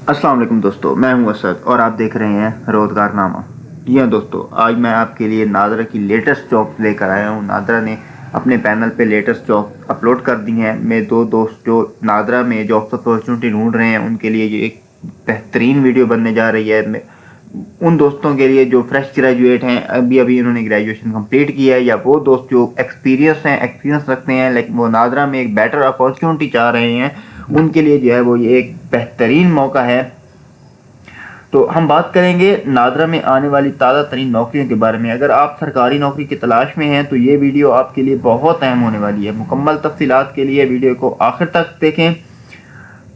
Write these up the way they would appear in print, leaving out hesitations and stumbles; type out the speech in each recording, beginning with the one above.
अस्सलाम वालेकुम दोस्तों, मैं हूं असद और आप देख रहे हैं रोज़गारनामा। जी हाँ दोस्तों, आज मैं आपके लिए नादरा की लेटेस्ट जॉब लेकर आया हूं। नादरा ने अपने पैनल पे लेटेस्ट जॉब अपलोड कर दी हैं। मेरे दो दोस्त जो नादरा में जॉब अपॉर्चुनिटी ढूंढ रहे हैं उनके लिए ये एक बेहतरीन वीडियो बनने जा रही है। उन दोस्तों के लिए जो फ्रेश ग्रेजुएट हैं, अभी अभी इन्होंने ग्रेजुएशन कंप्लीट किया है, या वो दोस्त जो एक्सपीरियंस रखते हैं लेकिन वो नादरा में एक बेटर अपॉर्चुनिटी चाह रहे हैं, उनके लिए जो है वो ये एक बेहतरीन मौका है। तो हम बात करेंगे नादरा में आने वाली ताज़ा तरीन नौकरियों के बारे में। अगर आप सरकारी नौकरी की तलाश में हैं तो ये वीडियो आपके लिए बहुत अहम होने वाली है। मुकम्मल तफसीलात के लिए वीडियो को आखिर तक देखें।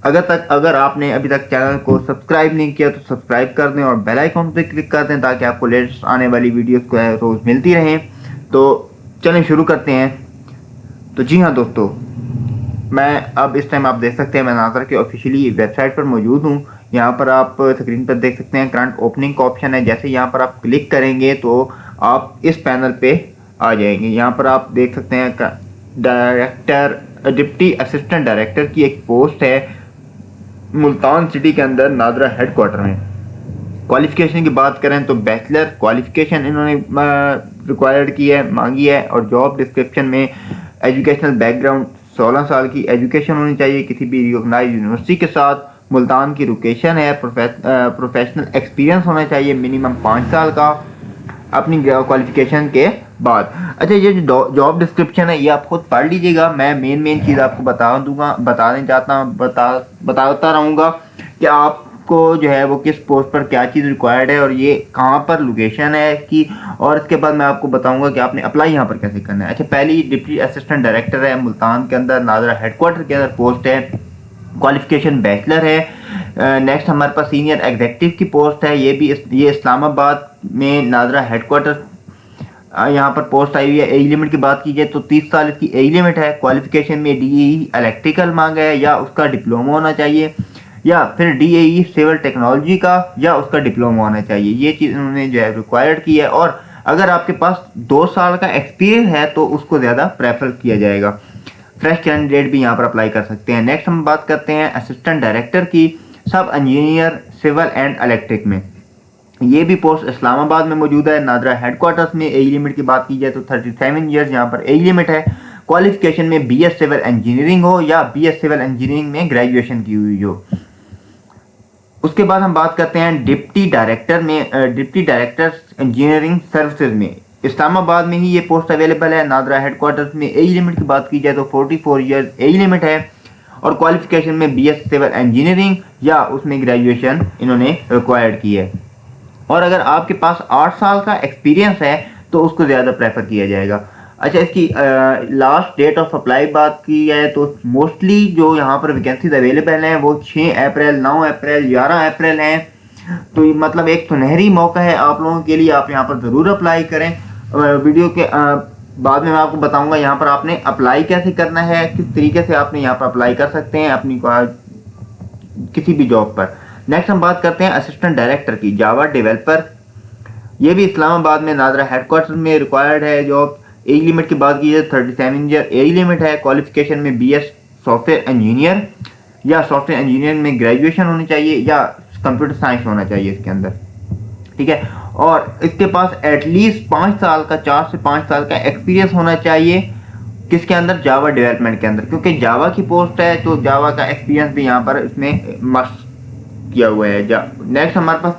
अगर आपने अभी तक चैनल को सब्सक्राइब नहीं किया तो सब्सक्राइब कर दें और बेल आइकन पर क्लिक कर दें ताकि आपको लेटेस्ट आने वाली वीडियोस को रोज़ मिलती रहें। तो चलें शुरू करते हैं। तो जी हाँ दोस्तों, मैं अब इस टाइम आप देख सकते हैं मैं नादरा के ऑफिशियली वेबसाइट पर मौजूद हूँ। यहाँ पर आप स्क्रीन पर देख सकते हैं करंट ओपनिंग का ऑप्शन है। जैसे यहाँ पर आप क्लिक करेंगे तो आप इस पैनल पे आ जाएंगे। यहाँ पर आप देख सकते हैं डिप्टी असिस्टेंट डायरेक्टर की एक पोस्ट है मुल्तान सिटी के अंदर नादरा हेडक्वार्टर में। क्वालिफिकेशन की बात करें तो बैचलर क्वालिफिकेशन इन्होंने रिक्वायर्ड की है, मांगी है। और जॉब डिस्क्रिप्शन में एजुकेशनल बैकग्राउंड 16 साल की एजुकेशन होनी चाहिए किसी भी रिकॉग्नाइज्ड यूनिवर्सिटी के साथ। मुल्तान की लोकेशन है। प्रोफेशनल एक्सपीरियंस होना चाहिए मिनिमम 5 साल का अपनी क्वालिफिकेशन के बाद। अच्छा, ये जो जॉब डिस्क्रिप्शन है ये आप खुद पढ़ लीजिएगा। मैं मेन चीज़ आपको बताता रहूँगा कि आपको जो है वो किस पोस्ट पर क्या चीज़ रिक्वायर्ड है और ये कहाँ पर लोकेशन है इसकी। और इसके बाद मैं आपको बताऊंगा कि आपने अप्लाई यहाँ पर कैसे करना है। अच्छा, पहली डिप्टी असिस्टेंट डायरेक्टर है मुल्तान के अंदर, नादरा हेडक्वार्टर के अंदर पोस्ट है। क्वालिफिकेशन बैचलर है। नेक्स्ट हमारे पास सीनियर एग्जीक्यूटिव की पोस्ट है। ये इस्लामाबाद में नादरा हेडक्वार्टर यहाँ पर पोस्ट आई हुई है। एज लिमिट की बात की जाए तो 30 साल इसकी एज लिमिट है। क्वालिफिकेशन में डीएई इलेक्ट्रिकल मांगा है या उसका डिप्लोमा होना चाहिए, या फिर डीएई सिविल टेक्नोलॉजी का या उसका डिप्लोमा होना चाहिए। ये चीज़ उन्होंने जो है रिक्वायर्ड की है। और अगर आपके पास 2 साल का एक्सपीरियंस है तो उसको ज़्यादा प्रेफर किया जाएगा। फ्रेश कैंडिडेट भी यहाँ पर अप्लाई कर सकते हैं। नेक्स्ट हम बात करते हैं असिस्टेंट डायरेक्टर की, सब इंजीनियर सिविल एंड इलेक्ट्रिक में। ये भी पोस्ट इस्लामाबाद में मौजूद है नादरा हेडक्वार्टर्स में। एज लिमिट की बात की जाए तो 37 ईयर्स यहाँ पर एज लिमिट है। क्वालिफिकेशन में बीएस सिविल इंजीनियरिंग हो या बीएस सिविल इंजीनियरिंग में ग्रेजुएशन की हुई हो। उसके बाद हम बात करते हैं डिप्टी डायरेक्टर में। डिप्टी डायरेक्टर इंजीनियरिंग सर्विसेज में इस्लामाबाद में ही ये पोस्ट अवेलेबल है। नादरा हेडक्वार्टर्स में एज लिमिट की बात की जाए तो 44 ईयर्स एज लिमिट है। और क्वालिफिकेशन में बीएस सिविल इंजीनियरिंग या उसमें ग्रेजुएशन इन्होंने रिक्वायर्ड की है। और अगर आपके पास 8 साल का एक्सपीरियंस है तो उसको ज़्यादा प्रेफर किया जाएगा। अच्छा, इसकी लास्ट डेट ऑफ अप्लाई बात की जाए तो मोस्टली जो यहाँ पर वैकेंसीज अवेलेबल हैं वो 6 अप्रैल, 9 अप्रैल, 11 अप्रैल हैं। तो मतलब एक सुनहरी मौका है आप लोगों के लिए, आप यहाँ पर ज़रूर अप्लाई करें। वीडियो के बाद में मैं आपको बताऊंगा यहाँ पर आपने अप्लाई कैसे करना है, किस तरीके से आपने यहाँ पर अप्लाई कर सकते हैं अपनी किसी भी जॉब पर। नेक्स्ट हम बात करते हैं असिस्टेंट डायरेक्टर की, जावा डेवलपर। ये भी इस्लामाबाद में नादरा हेडक्वार्टर में रिक्वायर्ड है जॉब। एज लिमिट की बात की जाए 37 ईयर एज लिमिट है। क्वालिफिकेशन में बीएस सॉफ्टवेयर इंजीनियर या सॉफ्टवेयर इंजीनियर में ग्रेजुएशन होनी चाहिए या कंप्यूटर साइंस होना चाहिए इसके अंदर, ठीक है। और इसके पास एटलीस्ट 5 साल का 4 से 5 साल का एक्सपीरियंस होना चाहिए किसके अंदर, जावा डेवलपमेंट के अंदर, क्योंकि जावा की पोस्ट है तो जावा का एक्सपीरियंस भी यहाँ पर इसमें मस्ट किया हुआ है। नेक्स्ट हमारे पास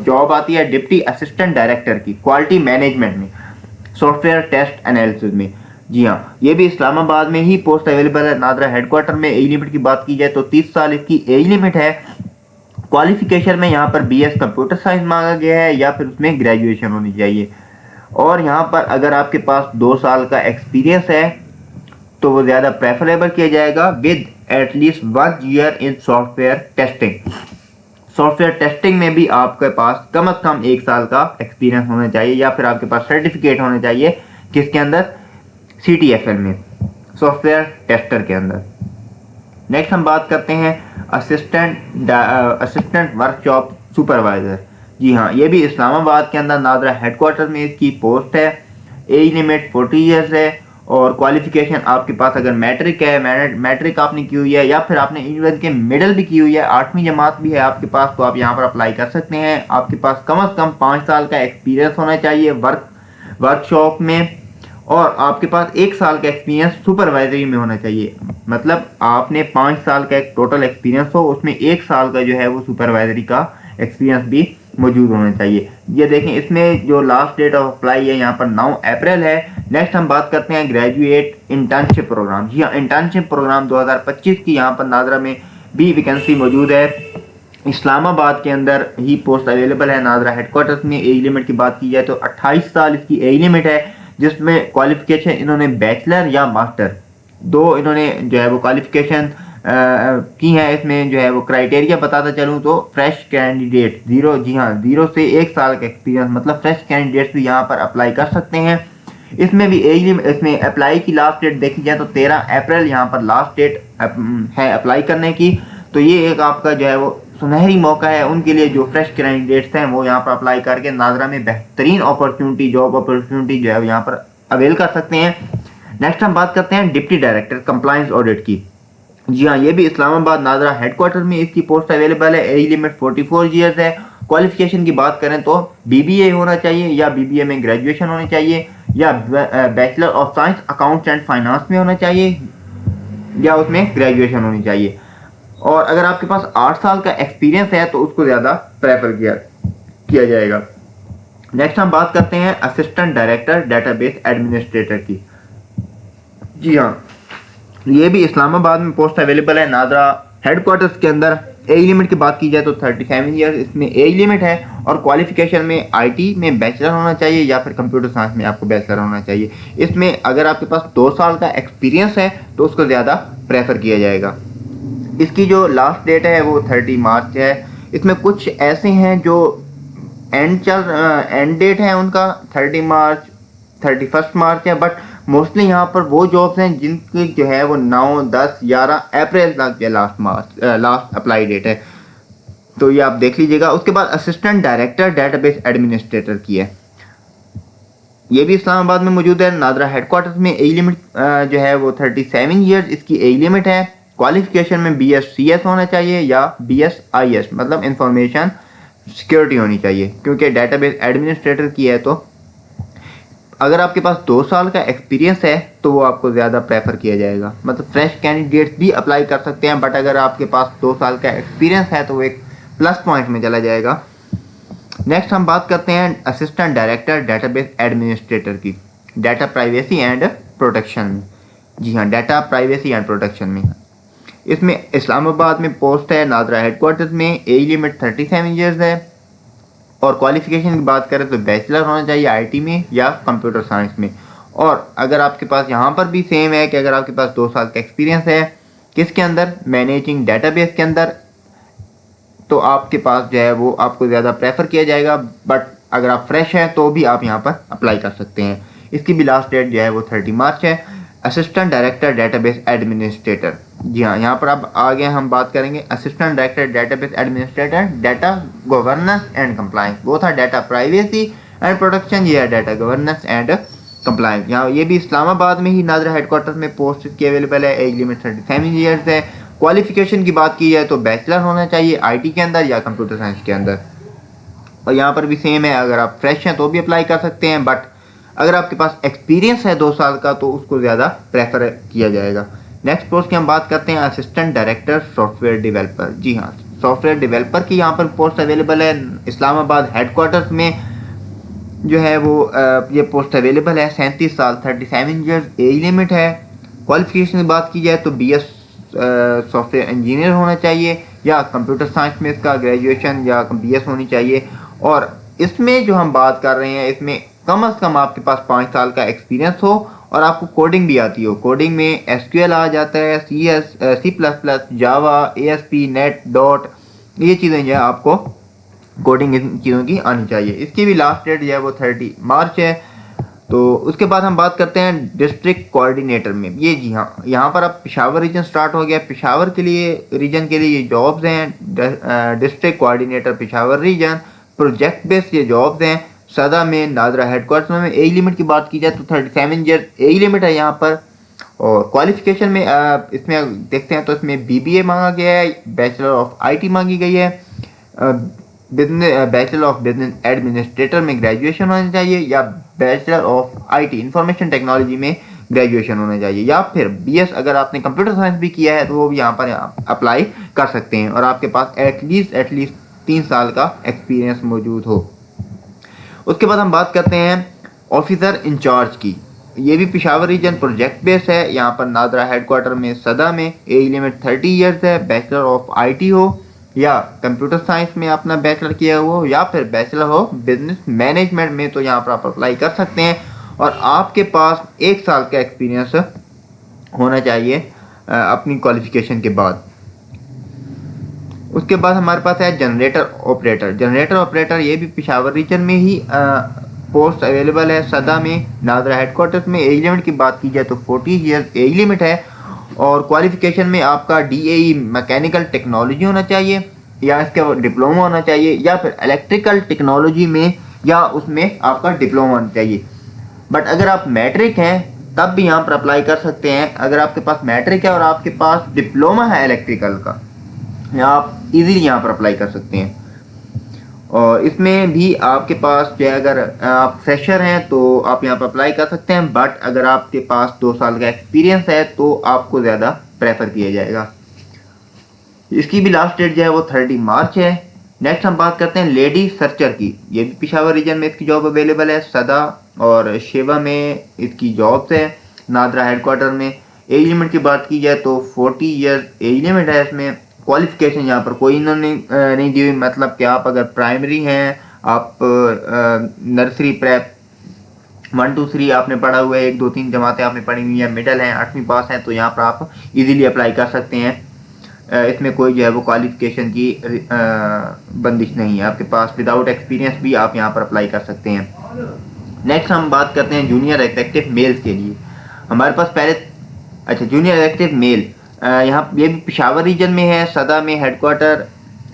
जॉब आती है डिप्टी असिस्टेंट डायरेक्टर की, क्वालिटी मैनेजमेंट में, सॉफ्टवेयर टेस्ट एनालिसिस में। जी हाँ, ये भी इस्लामाबाद में ही पोस्ट अवेलेबल है नादरा हेडक्वार्टर में। एज लिमिट की बात की जाए तो 30 साल इसकी एज लिमिट है। क्वालिफिकेशन में यहाँ पर बीएस कंप्यूटर साइंस मांगा गया है या फिर उसमें ग्रेजुएशन होनी चाहिए। और यहाँ पर अगर आपके पास 2 साल का एक्सपीरियंस है तो वो ज़्यादा प्रेफरेबल किया जाएगा with at least 1 year in software testing. Software testing में भी आपके पास कम से कम 1 साल का एक्सपीरियंस होना चाहिए या फिर आपके पास सर्टिफिकेट होना चाहिए किसके अंदर, CTFL में, सॉफ्टवेयर टेस्टर के अंदर। नेक्स्ट हम बात करते हैं असिस्टेंट वर्कशॉप सुपरवाइजर। जी हाँ, ये भी इस्लामाबाद के अंदर नादरा हेडक्वार्टर में इसकी पोस्ट है। एज लिमिट 40 ईयर्स है और क्वालिफिकेशन आपके पास अगर मैट्रिक है, मैट्रिक आपने की हुई है या फिर आपने 11th के मिडल भी की हुई है, 8वीं जमात भी है आपके पास, तो आप यहाँ पर अप्लाई कर सकते हैं। आपके पास कम से कम 5 साल का एक्सपीरियंस होना चाहिए वर्कशॉप में, और आपके पास 1 साल का एक्सपीरियंस सुपरवाइजरी में होना चाहिए। मतलब आपने 5 साल का एक टोटल एक्सपीरियंस हो, उसमें 1 साल का जो है वो सुपरवाइजरी का एक्सपीरियंस भी मौजूद होना चाहिए। ये देखें, इसमें जो लास्ट डेट ऑफ अप्लाई है यहाँ पर 9 अप्रैल है। नेक्स्ट हम बात करते हैं ग्रेजुएट इंटर्नशिप प्रोग्राम। जी हाँ, इंटर्नशिप प्रोग्राम 2025 की यहाँ पर नादरा में भी वैकेंसी मौजूद है। इस्लामाबाद के अंदर ही पोस्ट अवेलेबल है नादरा हेडक्वार्टर्स में। एज लिमिट की बात की जाए तो 28 साल इसकी एज लिमिट है, जिसमें क्वालिफिकेशन इन्होंने बैचलर या मास्टर दो इन्होंने जो है वो क्वालिफिकेशन की है। इसमें जो है वो क्राइटेरिया बताता चलूँ तो फ्रेश कैंडिडेट 0, जी हाँ 0 से 1 साल का एक्सपीरियंस, मतलब फ्रेश कैंडिडेट्स भी यहाँ पर अप्लाई कर सकते हैं। इसमें भी एज लिमिट, इसमें अप्लाई की लास्ट डेट देखी जाए तो 13 अप्रैल यहाँ पर लास्ट डेट है अप्लाई करने की। तो ये एक आपका जो है वो सुनहरी मौका है उनके लिए जो फ्रेश कैंडिडेट्स हैं, वो यहाँ पर अप्लाई करके नादरा में बेहतरीन अपॉर्चुनिटी, जॉब अपॉर्चुनिटी जो है यहाँ पर अवेल कर सकते हैं। नेक्स्ट हम बात करते हैं डिप्टी डायरेक्टर कंप्लायंस ऑडिट की। जी हाँ, ये भी इस्लामाबाद नादरा हेडक्वार्टर में इसकी पोस्ट अवेलेबल है। एज लिमिट 44 ईयर्स है। क्वालिफिकेशन की बात करें तो बीबीए होना चाहिए या बीबीए में ग्रेजुएशन होनी चाहिए, या bachelor of science accounts and finance में होना चाहिए, या उसमें ग्रेजुएशन होनी चाहिए। और अगर आपके पास 8 साल का एक्सपीरियंस है तो उसको ज़्यादा प्रेफर किया जाएगा। नेक्स्ट हम बात करते हैं असिस्टेंट डायरेक्टर डेटाबेस एडमिनिस्ट्रेटर की। जी हाँ, ये भी इस्लामाबाद में पोस्ट अवेलेबल है नादरा हेडक्वार्टर्स के अंदर। एज लिमिट की बात की जाए तो 37 ईयर्स इसमें एज लिमिट है, और क्वालिफिकेशन में आईटी में बैचलर होना चाहिए या फिर कंप्यूटर साइंस में आपको बैचलर होना चाहिए। इसमें अगर आपके पास 2 साल का एक्सपीरियंस है तो उसको ज़्यादा प्रेफर किया जाएगा। इसकी जो लास्ट डेट है वो 30 मार्च है। इसमें कुछ ऐसे हैं जो एंड डेट है उनका 30 मार्च, 31 मार्च है, बट मोस्टली यहाँ पर वो जॉब्स हैं जिनकी जो है वो 9, 10, 11 अप्रैल तक के लास्ट अप्लाई डेट है, तो ये आप देख लीजिएगा। उसके बाद असिस्टेंट डायरेक्टर डेटाबेस एडमिनिस्ट्रेटर की है। ये भी इस्लामाबाद में मौजूद है नादरा हेडक्वार्टर्स में। एज लिमिट जो है वो 37 ईयर्स इसकी एज लिमिट है। क्वालिफिकेशन में BScs होना चाहिए या BSIS, मतलब इंफॉर्मेशन सिक्योरिटी होनी चाहिए, क्योंकि डेटाबेस एडमिनिस्ट्रेटर की है। तो अगर आपके पास 2 साल का एक्सपीरियंस है तो वो आपको ज़्यादा प्रेफर किया जाएगा। मतलब फ्रेश कैंडिडेट्स भी अप्लाई कर सकते हैं, बट अगर आपके पास 2 साल का एक्सपीरियंस है तो वो एक प्लस पॉइंट में चला जाएगा। नेक्स्ट हम बात करते हैं असिस्टेंट डायरेक्टर डेटाबेस एडमिनिस्ट्रेटर की, डाटा प्राइवेसी एंड प्रोटेक्शन। जी हाँ, डाटा प्राइवेसी एंड प्रोटेक्शन में इसमें इस्लामाबाद में पोस्ट है नादरा हेडक्वार्टर्स में। एज लिमिट 37 ईयर्स है, और क्वालिफिकेशन की बात करें तो बैचलर होना चाहिए आईटी में या कंप्यूटर साइंस में। और अगर आपके पास यहाँ पर भी सेम है कि अगर आपके पास 2 साल का एक्सपीरियंस है किसके अंदर, मैनेजिंग डेटाबेस के अंदर, तो आपके पास जो है वो आपको ज़्यादा प्रेफर किया जाएगा। बट अगर आप फ्रेश हैं तो भी आप यहाँ पर अप्लाई कर सकते हैं। इसकी भी लास्ट डेट जो है वो 30 मार्च है। असिस्टेंट डायरेक्टर डेटाबेस एडमिनिस्ट्रेटर, जी हाँ, यहाँ पर अब आगे हम बात करेंगे assistant director database administrator data governance and compliance. वो था डाटा प्राइवेसी एंड प्रोटेक्शन, ये है डाटा गवर्नेंस एंड कंप्लायंस। यहाँ ये भी इस्लामाबाद में ही नादरा हेडक्वार्टर में पोस्ट की अवेलेबल है। एज लिमिट 37 ईयर्स है। क्वालिफिकेशन की बात की जाए तो बैचलर होना चाहिए आईटी के अंदर या कंप्यूटर साइंस के अंदर, और यहाँ पर भी सेम है। अगर आप फ्रेश हैं तो भी अप्लाई कर सकते हैं, बट अगर आपके पास एक्सपीरियंस है 2 साल का तो उसको ज़्यादा प्रेफर किया जाएगा। नेक्स्ट पोस्ट की हम बात करते हैं असिस्टेंट डायरेक्टर सॉफ्टवेयर डेवलपर। जी हाँ, सॉफ्टवेयर डेवलपर की यहाँ पर पोस्ट अवेलेबल है इस्लामाबाद हेडक्वार्टर्स में। जो है वो ये पोस्ट अवेलेबल है। 37 साल 37 ईयर्स एज लिमिट है। क्वालिफिकेशन की बात की जाए तो BS सॉफ्टवेयर इंजीनियर होना चाहिए, या कंप्यूटर साइंस में इसका ग्रेजुएशन या BS होनी चाहिए। और इसमें जो हम बात कर रहे हैं इसमें कम से कम आपके पास 5 साल का एक्सपीरियंस हो और आपको कोडिंग भी आती हो। कोडिंग में SQL आ जाता है, C++, जावा, ASP, नेट, डॉट, ये चीज़ें जो है आपको कोडिंग इन चीज़ों की आनी चाहिए। इसकी भी लास्ट डेट जो है वो 30 मार्च है। तो उसके बाद हम बात करते हैं डिस्ट्रिक्ट कोऑर्डिनेटर में। ये जी हाँ, यहाँ पर अब पेशावर रीजन स्टार्ट हो गया। पेशावर के लिए रीजन के लिए ये जॉब्स हैं। District coordinator Peshawar region, project based ये जॉब्स हैं। सदा में नादरा हेडक्वार्टर में। एज लिमिट की बात की जाए तो 37 ईयर एज लिमिट है यहाँ पर। और क्वालिफिकेशन में इसमें देखते हैं तो इसमें बीबीए मांगा गया है, बैचलर ऑफ आईटी मांगी गई है, business bachelor of business administrator में ग्रेजुएशन होना चाहिए, या bachelor of IT information technology में ग्रेजुएशन होना चाहिए, या फिर बीएस अगर आपने कंप्यूटर साइंस भी किया है तो वो भी यहाँ पर अप्लाई कर सकते हैं, और आपके पास एटलीस्ट 3 साल का एक्सपीरियंस मौजूद हो। उसके बाद हम बात करते हैं ऑफिसर इंचार्ज की। ये भी पेशावर रीजन प्रोजेक्ट बेस है। यहाँ पर नादरा हेडक्वार्टर में सदा में एज लिमिट 30 ईयर्स है, बैचलर ऑफ आईटी हो या कंप्यूटर साइंस में अपना बैचलर किया हुआ हो, या फिर बैचलर हो बिजनेस मैनेजमेंट में, तो यहाँ पर आप अप्लाई कर सकते हैं। और आपके पास 1 साल का एक्सपीरियंस होना चाहिए अपनी क्वालिफिकेशन के बाद। उसके बाद हमारे पास है जनरेटर ऑपरेटर। जनरेटर ऑपरेटर ये भी पेशावर रीजन में ही पोस्ट अवेलेबल है, सदा में नादरा हेडक्वार्टर्स में। एज लिमिट की बात की जाए तो 40 ईयर्स एज लिमिट है, और क्वालिफिकेशन में आपका डीएई मैकेनिकल टेक्नोलॉजी होना चाहिए, या इसका डिप्लोमा होना चाहिए, या फिर इलेक्ट्रिकल टेक्नोलॉजी में या उसमें आपका डिप्लोमा होना चाहिए। बट अगर आप मैट्रिक हैं तब भी यहाँ पर अप्लाई कर सकते हैं। अगर आपके पास मैट्रिक है और आपके पास डिप्लोमा है इलेक्ट्रिकल का, आप इजीली यहाँ पर अप्लाई कर सकते हैं। और इसमें भी आपके पास जो है, अगर आप फ्रेशर हैं तो आप यहाँ पर अप्लाई कर सकते हैं, बट अगर आपके पास 2 साल का एक्सपीरियंस है तो आपको ज़्यादा प्रेफर किया जाएगा। इसकी भी लास्ट डेट जो है वो 30 मार्च है। नेक्स्ट हम बात करते हैं लेडी सर्चर की। ये भी पेशावर रीजन में इसकी जॉब अवेलेबल है, सदा और शेवा में इसकी जॉब्स है नादरा हेडक्वार्टर में। एज लिमिट की बात की जाए तो 40 ईयर एज लिमिट है इसमें। क्वालिफिकेशन यहाँ पर कोई इन्होंने नहीं दी हुई, मतलब कि आप अगर प्राइमरी हैं, आप नर्सरी प्रेप 1 2 3 आपने पढ़ा हुआ है, 1 2 3 जमातें आपने पढ़ी हुई है, मिडल हैं, 8वीं पास हैं, तो यहाँ पर आप इजीली अप्लाई कर सकते हैं। इसमें कोई जो है वो क्वालिफिकेशन की बंदिश नहीं है। आपके पास विदाउट एक्सपीरियंस भी आप यहाँ पर अप्लाई कर सकते हैं। नेक्स्ट हम बात करते हैं जूनियर एग्जेक्टिव मेल्स के लिए। हमारे पास पहले जूनियर एग्जेक्टिव मेल यहाँ ये भी पेशावर रीजन में है, सदा में हेडक्वार्टर।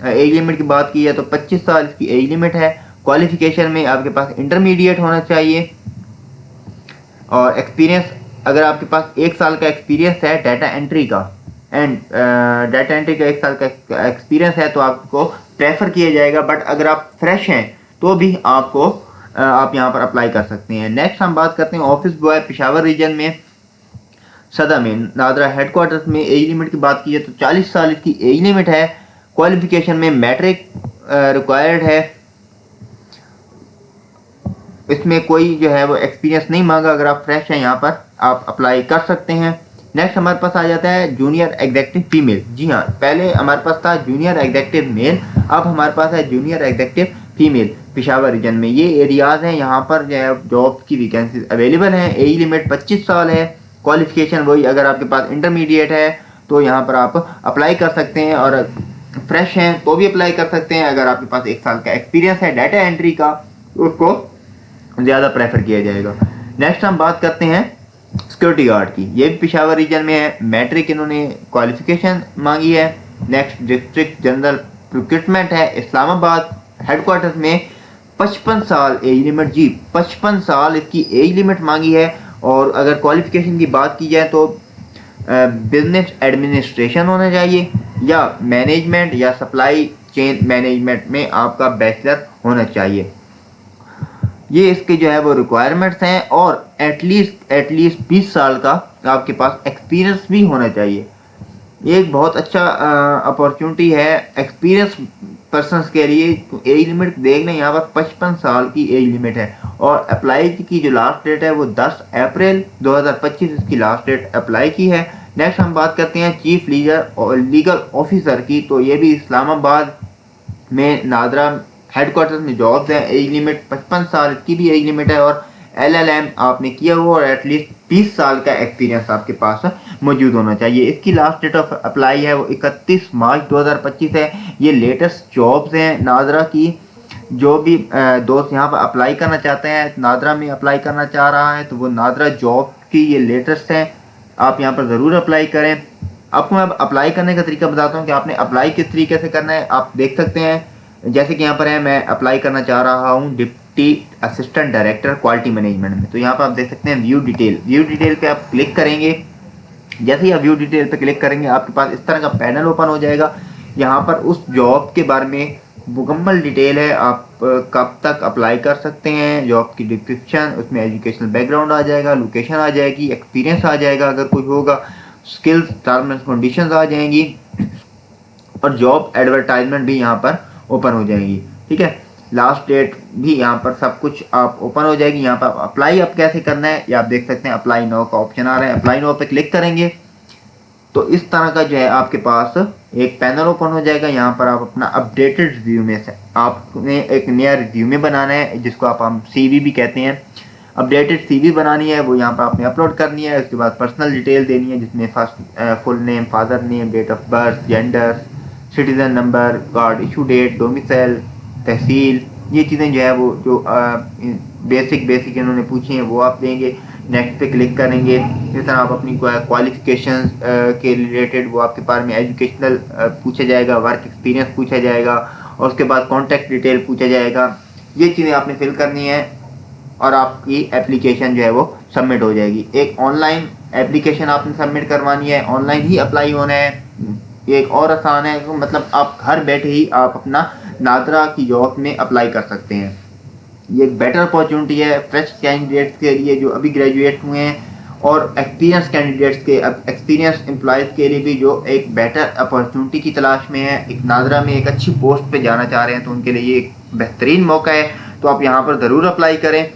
एज लिमिट की बात की है तो 25 साल की एज लिमिट है। क्वालिफिकेशन में आपके पास इंटरमीडिएट होना चाहिए, और एक्सपीरियंस अगर आपके पास 1 साल का एक्सपीरियंस है डाटा एंट्री का, एंड डाटा एंट्री का 1 साल का एक्सपीरियंस है तो आपको प्रेफर किया जाएगा। बट अगर आप फ्रेश हैं तो भी आपको आप यहाँ पर अप्लाई कर सकते हैं। नेक्स्ट हम बात करते हैं ऑफिस बॉय पेशावर रीजन में, सदा में नादरा हेडक्वार्टर्स में। एज लिमिट की बात की जाए तो 40 साल इसकी एज लिमिट है। क्वालिफिकेशन में मैट्रिक रिक्वायर्ड है। इसमें कोई जो है वो एक्सपीरियंस नहीं मांगा। अगर आप फ्रेश हैं यहाँ पर आप अप्लाई कर सकते हैं। नेक्स्ट हमारे पास आ जाता है जूनियर एग्जेक्टिव फीमेल। जी हाँ, पहले हमारे पास था जूनियर एग्जेक्टिव मेल, अब हमारे पास है junior executive female Peshawar region में। ये एरियाज हैं, यहाँ पर जो है जॉब की वैकेंसीज अवेलेबल हैं। एज लिमिट 25 साल है। क्वालिफिकेशन वही, अगर आपके पास इंटरमीडिएट है तो यहाँ पर आप अप्लाई कर सकते हैं, और फ्रेश हैं तो भी अप्लाई कर सकते हैं। अगर आपके पास 1 साल का एक्सपीरियंस है डाटा एंट्री का, उसको ज़्यादा प्रेफर किया जाएगा। नेक्स्ट हम बात करते हैं सिक्योरिटी गार्ड की। ये भी पेशावर रीजन में है। मैट्रिक इन्होंने क्वालिफिकेशन मांगी है। नेक्स्ट डिस्ट्रिक्ट जनरल रिक्रूटमेंट है इस्लामाबाद हेडक्वार्टर्स में। 55 साल एज लिमिट, जी 55 साल इसकी एज लिमिट मांगी है। और अगर क्वालिफिकेशन की बात की जाए तो बिजनेस एडमिनिस्ट्रेशन होना चाहिए, या मैनेजमेंट या सप्लाई चेन मैनेजमेंट में आपका बैचलर होना चाहिए। ये इसके जो है वो रिक्वायरमेंट्स हैं। और एटलीस्ट 20 साल का आपके पास एक्सपीरियंस भी होना चाहिए। ये एक बहुत अच्छा अपॉर्चुनिटी है एक्सपीरियंस पर्सनस के लिए। एज लिमिट देख लें, यहाँ पर 55 साल की एज लिमिट है। और अप्लाई की जो लास्ट डेट है वो 10 अप्रैल 2025 इसकी लास्ट डेट अप्लाई की है। नेक्स्ट हम बात करते हैं चीफ लीगल ऑफिसर की। तो ये भी इस्लामाबाद में नादरा हेडक्वार्टर्स में जॉब्स हैं। एज लिमिट 55 साल की भी एज लिमिट है, और LLM आपने किया हुआ और एटलीस्ट 20 साल का एक्सपीरियंस आपके पास मौजूद होना चाहिए। इसकी लास्ट डेट ऑफ अप्लाई है वो 31 मार्च 2025 है। ये लेटेस्ट जॉब्स हैं नादरा की। जो भी दोस्त यहाँ पर अप्लाई करना चाहते हैं, नादरा में अप्लाई करना चाह रहा है, तो वो नादरा जॉब की ये लेटेस्ट हैं, आप यहाँ पर ज़रूर अप्लाई करें। आपको मैं अप्लाई करने का तरीका बताता हूँ कि आपने अप्लाई किस तरीके से करना है। आप देख सकते हैं, जैसे कि यहाँ पर है, मैं अप्लाई करना चाह रहा हूँ deputy deputy assistant director quality management में। तो यहाँ पर आप देख सकते हैं व्यू डिटेल पे आप क्लिक करेंगे। जैसे ही आप व्यू डिटेल पे क्लिक करेंगे आपके पास इस तरह का पैनल ओपन हो जाएगा। यहाँ पर उस जॉब के बारे में मुकम्मल डिटेल है, आप कब तक अप्लाई कर सकते हैं, जॉब की डिस्क्रिप्शन, उसमें एजुकेशनल बैकग्राउंड आ जाएगा, लोकेशन आ जाएगी, एक्सपीरियंस आ जाएगा अगर कोई होगा, स्किल्स, टर्म्स एंड कंडीशंस आ जाएंगी और जॉब एडवर्टाइजमेंट भी यहाँ पर ओपन हो जाएगी। ठीक है, लास्ट डेट भी यहाँ पर सब कुछ आप ओपन हो जाएगी। यहाँ पर अप्लाई आप कैसे करना है ये आप देख सकते हैं, अप्लाई नाउ का ऑप्शन आ रहा है। अप्लाई नाउ पे क्लिक करेंगे तो इस तरह का जो है आपके पास एक पैनल ओपन हो जाएगा। यहाँ पर आप अपना अपडेटेड रिज्यूमे से आपने एक नया रिज्यूमे बनाना है, जिसको हम CV भी कहते हैं। अपडेटेड CV बनानी है, वो यहाँ पर आपने अपलोड करनी है। उसके बाद पर्सनल डिटेल देनी है, जिसमें first full name, father name, date of birth, gender, citizen number, card issue date, domicile, तहसील, ये चीज़ें जो है वो जो बेसिक इन्होंने पूछी हैं वो आप देंगे। नेक्स्ट पे क्लिक करेंगे। इस तरह आप अपनी क्वालिफिकेशन के रिलेटेड वो आपके बारे में एजुकेशनल पूछा जाएगा, वर्क एक्सपीरियंस पूछा जाएगा और उसके बाद कॉन्टैक्ट डिटेल पूछा जाएगा। ये चीज़ें आपने फिल करनी है और आपकी एप्लीकेशन जो है वो सबमिट हो जाएगी। एक ऑनलाइन एप्लीकेशन आपने सबमिट करवानी है, ऑनलाइन ही अप्लाई होना है। एक और आसान है, मतलब आप घर बैठे ही आप अपना नादरा की जॉब में अप्लाई कर सकते हैं। ये एक बेटर अपॉर्चुनिटी है फ्रेश कैंडिडेट्स के लिए जो अभी ग्रेजुएट हुए हैं और एक्सपीरियंस कैंडिडेट्स के, एक्सपीरियंस एम्प्लॉयज़ के लिए भी जो एक बेटर अपॉर्चुनिटी की तलाश में है, एक नादरा में एक अच्छी पोस्ट पे जाना चाह रहे हैं, तो उनके लिए ये एक बेहतरीन मौका है। तो आप यहाँ पर ज़रूर अप्लाई करें।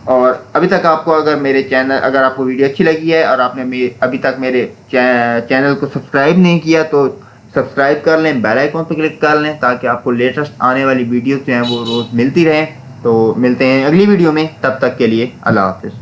और अभी तक आपको अगर आपको वीडियो अच्छी लगी है और आपने अभी तक मेरे चैनल को सब्सक्राइब नहीं किया तो सब्सक्राइब कर लें, बेल आइकॉन पर क्लिक कर लें ताकि आपको लेटेस्ट आने वाली वीडियोस जो हैं वो रोज़ मिलती रहें। तो मिलते हैं अगली वीडियो में, तब तक के लिए अल्लाह हाफ़िज़।